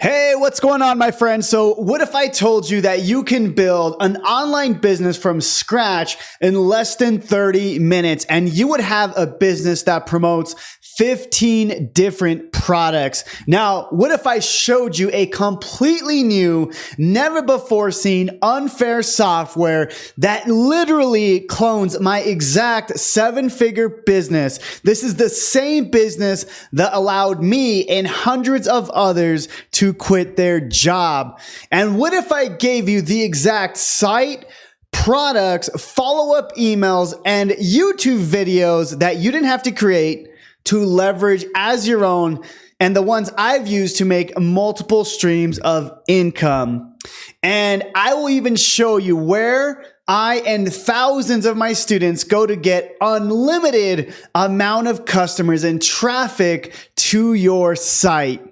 Hey, what's going on, my friend? So what if I told you that you can build an online business from scratch in less than 30 minutes and you would have a business that promotes 15 different products? Now, what if I showed you a completely new, never before seen, unfair software that literally clones my exact 7-figure business? This is the same business that allowed me and hundreds of others to quit their job. And what if I gave you the exact site, products, follow-up emails, and YouTube videos that you didn't have to create to leverage as your own, and the ones I've used to make multiple streams of income? And I will even show you where I and thousands of my students go to get unlimited amount of customers and traffic to your site.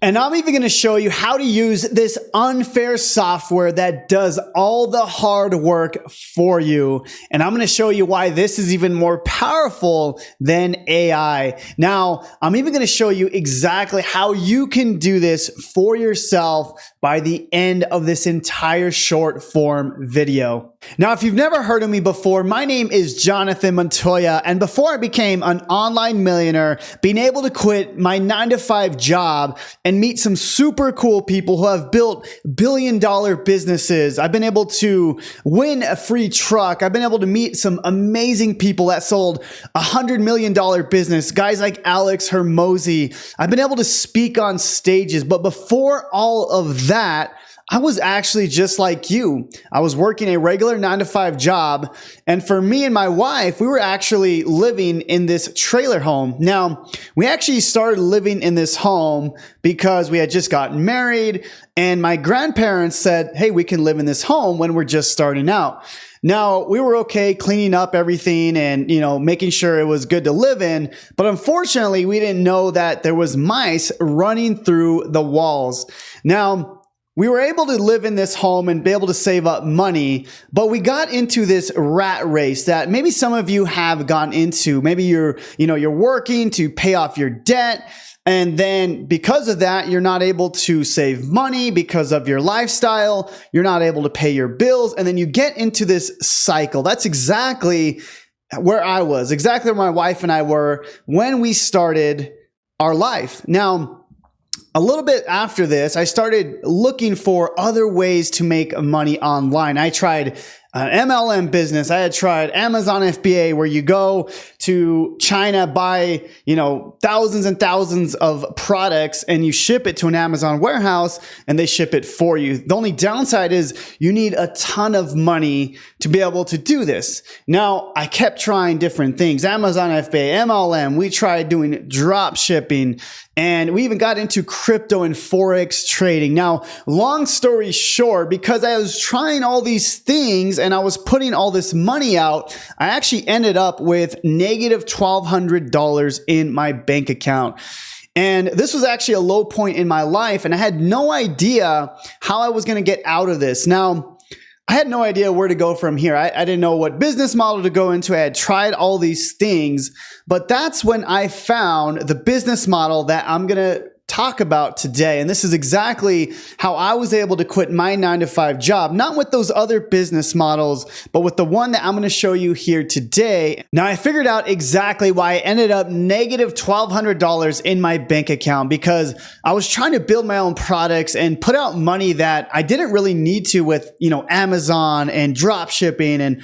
And I'm even going to show you how to use this unfair software that does all the hard work for you. And I'm going to show you why this is even more powerful than AI. Now, I'm even going to show you exactly how you can do this for yourself by the end of this entire short form video. Now, if you've never heard of me before, my name is Jonathan Montoya. And before I became an online millionaire, being able to quit my 9-to-5 job and meet some super cool people who have built billion-dollar businesses. I've been able to win a free truck. I've been able to meet some amazing people that sold $100 million business, guys like Alex Hormozi. I've been able to speak on stages. But before all of that, I was actually just like you. I was working a regular 9-to-5 job. And for me and my wife, we were actually living in this trailer home. Now, we actually started living in this home because we had just gotten married, and my grandparents said, hey, we can live in this home when we're just starting out. Now, we were okay cleaning up everything and, making sure it was good to live in. But unfortunately, we didn't know that there was mice running through the walls. Now, we were able to live in this home and be able to save up money, but we got into this rat race that maybe some of you have gone into. Maybe you're working to pay off your debt, and then because of that, you're not able to save money because of your lifestyle. You're not able to pay your bills, and then you get into this cycle. That's exactly where I was, exactly where my wife and I were when we started our life. Now, a little bit after this, I started looking for other ways to make money online. I tried MLM business. I had tried Amazon FBA, where you go to China, buy, thousands and thousands of products, and you ship it to an Amazon warehouse and they ship it for you. The only downside is you need a ton of money to be able to do this. Now, I kept trying different things. Amazon FBA, MLM. We tried doing drop shipping, and we even got into crypto and Forex trading. Now, long story short, because I was trying all these things and I was putting all this money out, I actually ended up with negative $1,200 in my bank account. And this was actually a low point in my life, and I had no idea how I was going to get out of this. Now, I had no idea where to go from here. I didn't know what business model to go into. I had tried all these things, but that's when I found the business model that I'm going to talk about today. And this is exactly how I was able to quit my 9-to-5 job, not with those other business models, but with the one that I'm going to show you here today. Now, I figured out exactly why I ended up negative $1,200 in my bank account, because I was trying to build my own products and put out money that I didn't really need to with, Amazon and drop shipping. And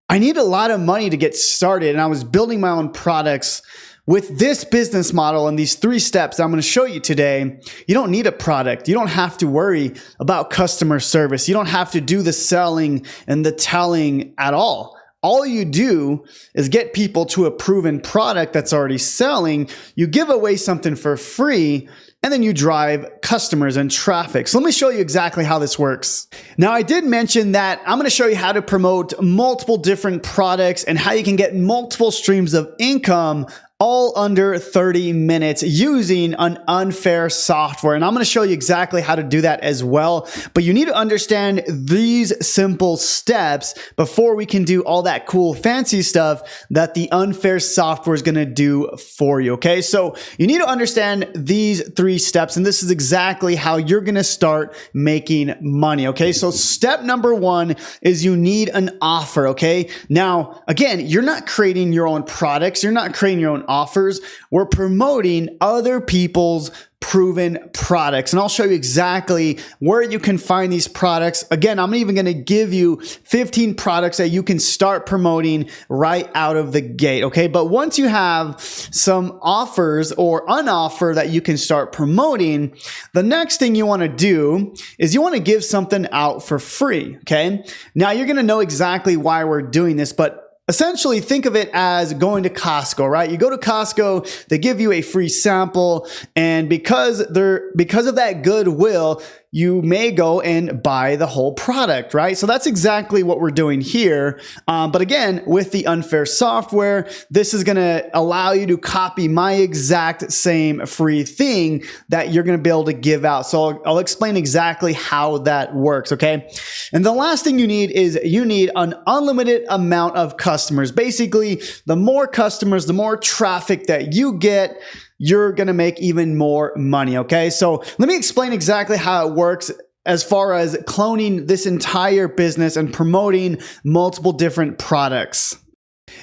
I needed a lot of money to get started. And I was building my own products. With this business model and these 3 steps I'm going to show you today, you don't need a product. You don't have to worry about customer service. You don't have to do the selling and the telling at all. All you do is get people to a proven product that's already selling. You give away something for free, and then you drive customers and traffic. So let me show you exactly how this works. Now, I did mention that I'm going to show you how to promote multiple different products and how you can get multiple streams of income all under 30 minutes using an unfair software. And I'm going to show you exactly how to do that as well. But you need to understand these simple steps before we can do all that cool fancy stuff that the unfair software is going to do for you. Okay, so you need to understand these 3 steps, and this is exactly how you're going to start making money. Okay, so step number 1 is you need an offer. Okay, now again, you're not creating your own products, you're not creating your own offers. We're promoting other people's proven products. And I'll show you exactly where you can find these products. Again, I'm even going to give you 15 products that you can start promoting right out of the gate. Okay. But once you have some offers or an offer that you can start promoting, the next thing you want to do is you want to give something out for free. Okay. Now you're going to know exactly why we're doing this, but essentially, think of it as going to Costco, right? You go to Costco, they give you a free sample, and because of that goodwill, you may go and buy the whole product, right? So that's exactly what we're doing here. But again, with the unfair software, this is going to allow you to copy my exact same free thing that you're going to be able to give out. So I'll explain exactly how that works, okay? And the last thing you need is you need an unlimited amount of customers. Basically, the more customers, the more traffic that you get, you're going to make even more money. Okay. So let me explain exactly how it works as far as cloning this entire business and promoting multiple different products.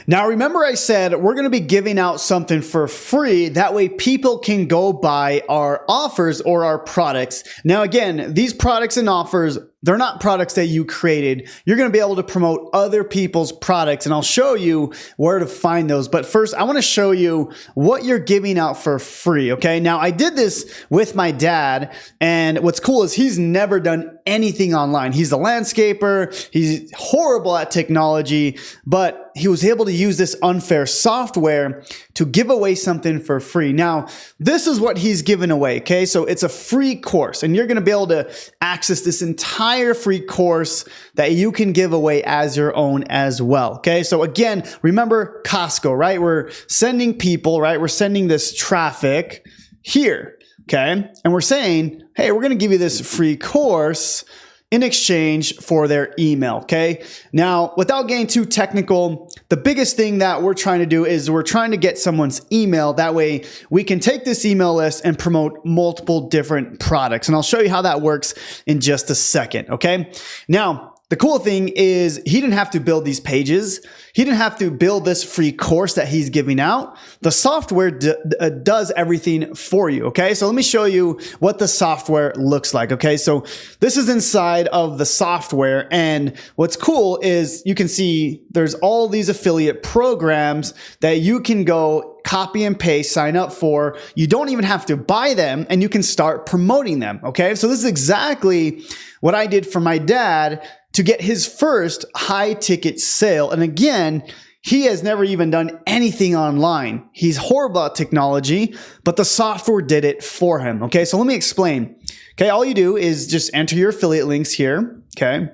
Now, remember I said we're going to be giving out something for free. That way people can go buy our offers or our products. Now, again, these products and offers, they're not products that you created. You're going to be able to promote other people's products, and I'll show you where to find those. But first, I want to show you what you're giving out for free, okay? Now, I did this with my dad, and what's cool is he's never done anything online. He's a landscaper. He's horrible at technology, but he was able to use this unfair software to give away something for free. Now, this is what he's giving away, okay? So it's a free course, and you're going to be able to access this entire free course that you can give away as your own as well. Okay. So again, remember Costco, right? We're sending people, right? We're sending this traffic here. Okay. And we're saying, hey, we're going to give you this free course in exchange for their email. Okay. Now, without getting too technical, the biggest thing that we're trying to do is we're trying to get someone's email. That way we can take this email list and promote multiple different products. And I'll show you how that works in just a second. Okay. Now, the cool thing is he didn't have to build these pages. He didn't have to build this free course that he's giving out. The software does everything for you. Okay. So let me show you what the software looks like. Okay. So this is inside of the software. And what's cool is you can see there's all these affiliate programs that you can go copy and paste, sign up for. You don't even have to buy them, and you can start promoting them. Okay. So this is exactly what I did for my dad to get his first high ticket sale. And again, he has never even done anything online. He's horrible at technology, but the software did it for him. Okay, so let me explain. Okay, all you do is just enter your affiliate links here. Okay,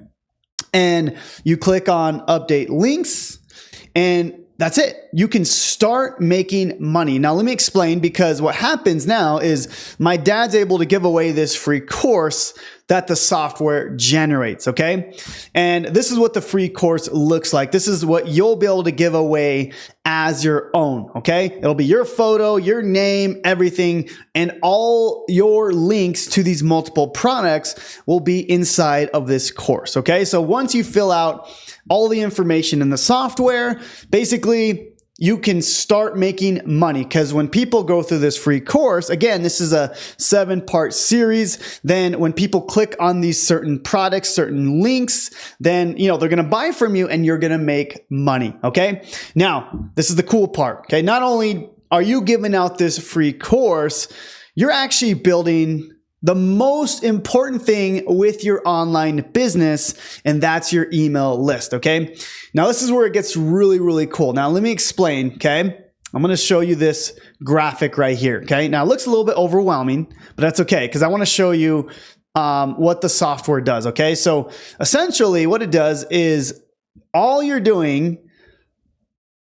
and you click on update links, and that's it. You can start making money. Now, let me explain, because what happens now is my dad's able to give away this free course that the software generates, okay? And this is what the free course looks like. This is what you'll be able to give away as your own, okay? It'll be your photo, your name, everything, and all your links to these multiple products will be inside of this course, okay? So once you fill out all the information in the software, basically, you can start making money, because when people go through this free course, again, this is a 7-part series. Then when people click on these certain products, certain links, then, they're going to buy from you and you're going to make money. Okay. Now, this is the cool part. Okay. Not only are you giving out this free course, you're actually building the most important thing with your online business, and that's your email list, okay? Now, this is where it gets really, really cool. Now, let me explain, okay? I'm going to show you this graphic right here, okay? Now, it looks a little bit overwhelming, but that's okay, because I want to show you what the software does, okay? So, essentially, what it does is all you're doing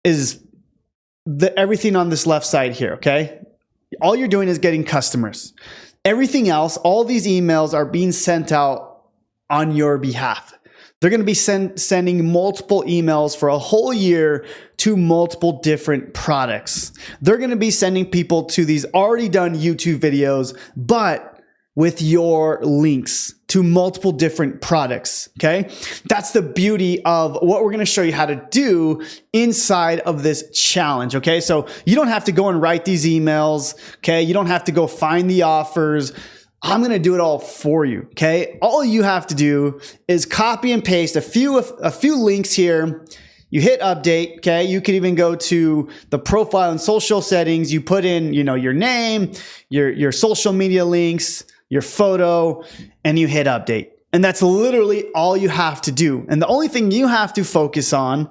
is everything on this left side here, okay? All you're doing is getting customers. Everything else, all these emails are being sent out on your behalf. They're going to be sending multiple emails for a whole year to multiple different products. They're going to be sending people to these already done YouTube videos, but with your links to multiple different products, okay? That's the beauty of what we're gonna show you how to do inside of this challenge, okay? So you don't have to go and write these emails, okay? You don't have to go find the offers. I'm gonna do it all for you, okay? All you have to do is copy and paste a few links here. You hit update, okay? You could even go to the profile and social settings. You put in, your name, your social media links, your photo, and you hit update. And that's literally all you have to do. And the only thing you have to focus on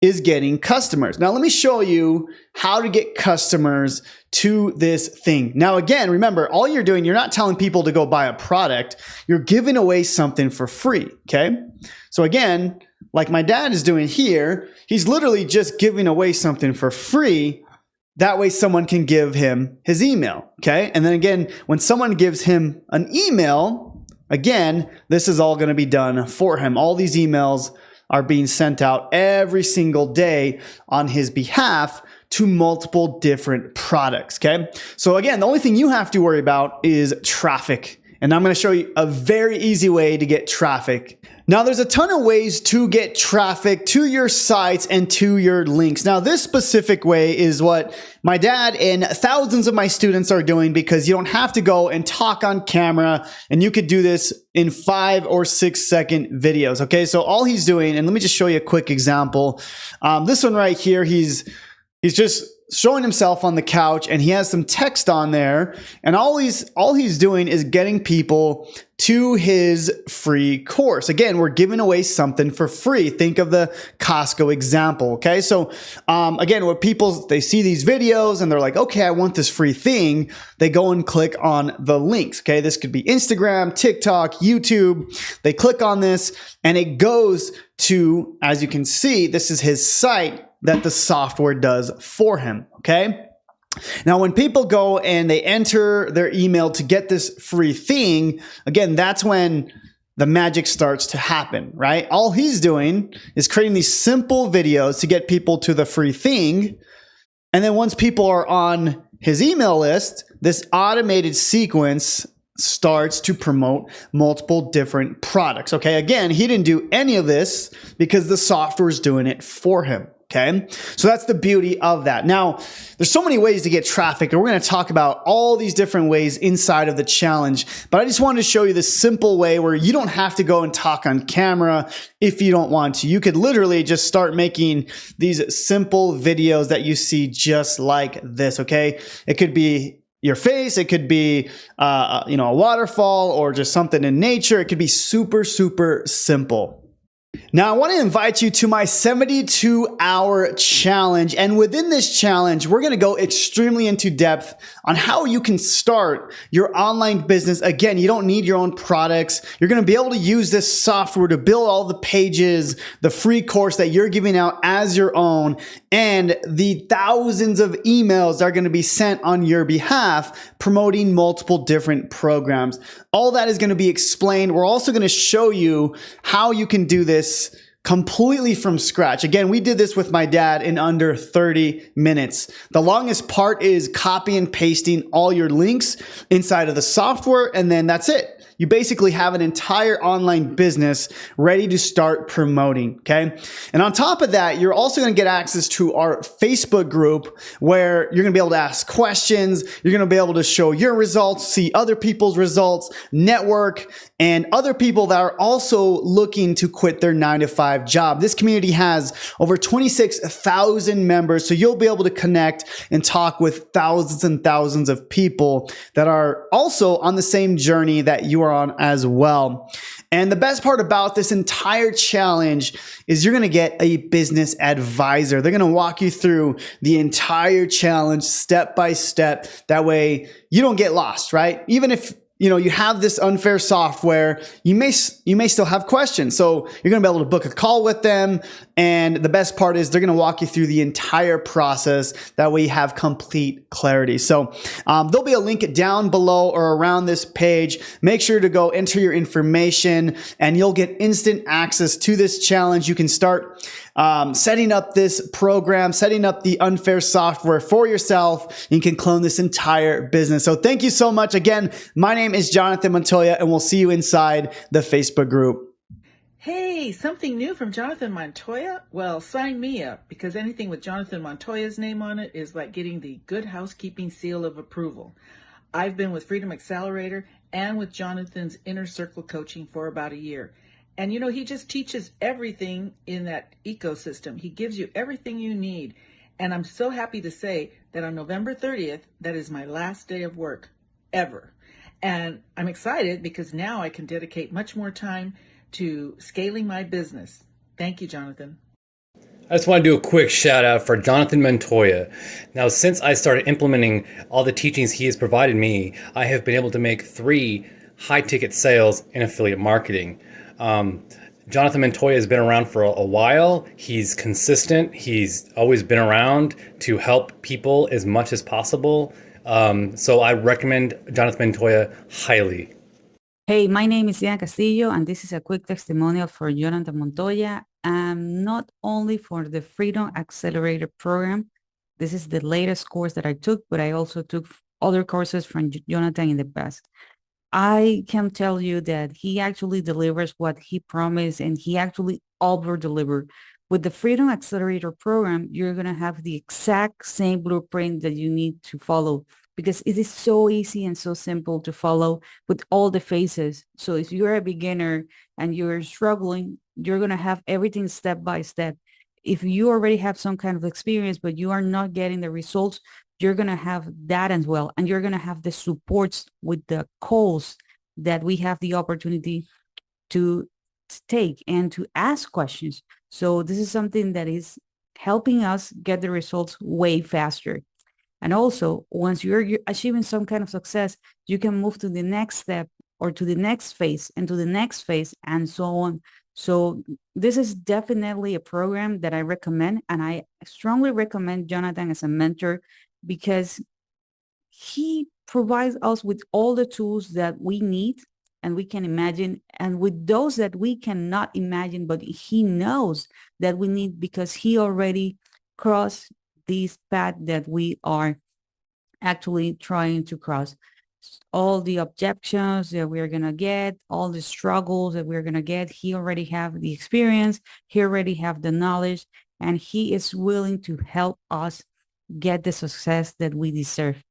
is getting customers. Now, let me show you how to get customers to this thing. Now, again, remember, all you're doing, you're not telling people to go buy a product. You're giving away something for free, okay? So again, like my dad is doing here, he's literally just giving away something for free. That way someone can give him his email, okay? And then again, when someone gives him an email, again, this is all gonna be done for him. All these emails are being sent out every single day on his behalf to multiple different products, okay? So again, the only thing you have to worry about is traffic. And I'm gonna show you a very easy way to get traffic. Now, there's a ton of ways to get traffic to your sites and to your links. Now, this specific way is what my dad and thousands of my students are doing, because you don't have to go and talk on camera, and you could do this in 5 or 6 second videos. Okay, so all he's doing, and let me just show you a quick example. This one right here, he's just showing himself on the couch, and he has some text on there, and all he's doing is getting people to his free course. Again, we're giving away something for free. Think of the Costco example, okay? So again, when they see these videos and they're like, okay, I want this free thing, they go and click on the links, okay? This could be Instagram, TikTok, YouTube. They click on this and it goes to, as you can see, this is his site that the software does for him, okay? Now, when people go and they enter their email to get this free thing, again, that's when the magic starts to happen, right? All he's doing is creating these simple videos to get people to the free thing. And then once people are on his email list, this automated sequence starts to promote multiple different products, okay? Again, he didn't do any of this because the software is doing it for him. Okay, so that's the beauty of that. Now, there's so many ways to get traffic, and we're going to talk about all these different ways inside of the challenge. But I just wanted to show you this simple way where you don't have to go and talk on camera if you don't want to. You could literally just start making these simple videos that you see just like this. Okay, it could be your face, it could be a waterfall, or just something in nature. It could be super, super simple. Now, I want to invite you to my 72-hour challenge. And within this challenge, we're going to go extremely into depth on how you can start your online business. Again, you don't need your own products. You're going to be able to use this software to build all the pages, the free course that you're giving out as your own, and the thousands of emails that are going to be sent on your behalf promoting multiple different programs. All that is going to be explained. We're also going to show you how you can do this completely from scratch. Again, we did this with my dad in under 30 minutes. The longest part is copy and pasting all your links inside of the software, and then that's it. You basically have an entire online business ready to start promoting, okay? And on top of that, you're also gonna get access to our Facebook group where you're gonna be able to ask questions, you're gonna be able to show your results, see other people's results, network, and other people that are also looking to quit their 9-to-5 job. This community has over 26,000 members, so you'll be able to connect and talk with thousands and thousands of people that are also on the same journey that you are on as well. And the best part about this entire challenge is you're going to get a business advisor. They're going to walk you through the entire challenge step by step. That way you don't get lost, right? Even if you have this unfair software, you may still have questions. So you're going to be able to book a call with them. And the best part is they're going to walk you through the entire process. That way you have complete clarity. So there'll be a link down below or around this page. Make sure to go enter your information and you'll get instant access to this challenge. You can start setting up this program, setting up the unfair software for yourself. You can clone this entire business. So thank you so much. Again, my name is Jonathan Montoya, and we'll see you inside the Facebook group. Hey, something new from Jonathan Montoya? Well, sign me up, because anything with Jonathan Montoya's name on it is like getting the Good Housekeeping seal of approval. I've been with Freedom Accelerator and with Jonathan's Inner Circle coaching for about a year. And he just teaches everything in that ecosystem. He gives you everything you need. And I'm so happy to say that on November 30th, that is my last day of work ever. And I'm excited because now I can dedicate much more time to scaling my business. Thank you, Jonathan. I just want to do a quick shout out for Jonathan Montoya. Now, since I started implementing all the teachings he has provided me, I have been able to make 3 high-ticket sales in affiliate marketing. Jonathan Montoya has been around for a while. He's consistent. He's always been around to help people as much as possible. So I recommend Jonathan Montoya highly. Hey, my name is Diana Castillo, and this is a quick testimonial for Jonathan Montoya. Not only for the Freedom Accelerator program. This is the latest course that I took, but I also took other courses from Jonathan in the past. I can tell you that he actually delivers what he promised, and he actually over-delivered. With the Freedom Accelerator program, you're going to have the exact same blueprint that you need to follow, because it is so easy and so simple to follow with all the phases. So if you're a beginner and you're struggling, you're going to have everything step by step. If you already have some kind of experience, but you are not getting the results, you're going to have that as well. And you're going to have the supports with the calls that we have the opportunity to take and to ask questions. So this is something that is helping us get the results way faster. And also, once you're achieving some kind of success, you can move to the next step or to the next phase and to the next phase and so on. So this is definitely a program that I recommend. And I strongly recommend Jonathan as a mentor, because he provides us with all the tools that we need and we can imagine, and with those that we cannot imagine, but he knows that we need, because he already crossed this path that we are actually trying to cross. All the objections that we're going to get, all the struggles that we're going to get, he already have the experience, he already have the knowledge, and he is willing to help us get the success that we deserve.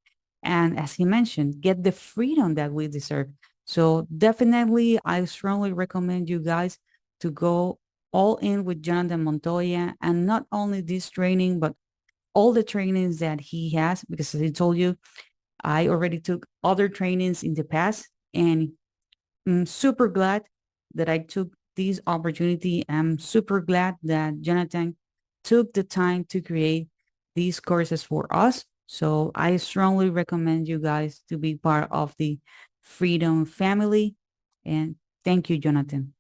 And as he mentioned, get the freedom that we deserve. So definitely, I strongly recommend you guys to go all in with Jonathan Montoya, and not only this training, but all the trainings that he has, because as I told you, I already took other trainings in the past, and I'm super glad that I took this opportunity. I'm super glad that Jonathan took the time to create these courses for us. So I strongly recommend you guys to be part of the Freedom family. And thank you, Jonathan.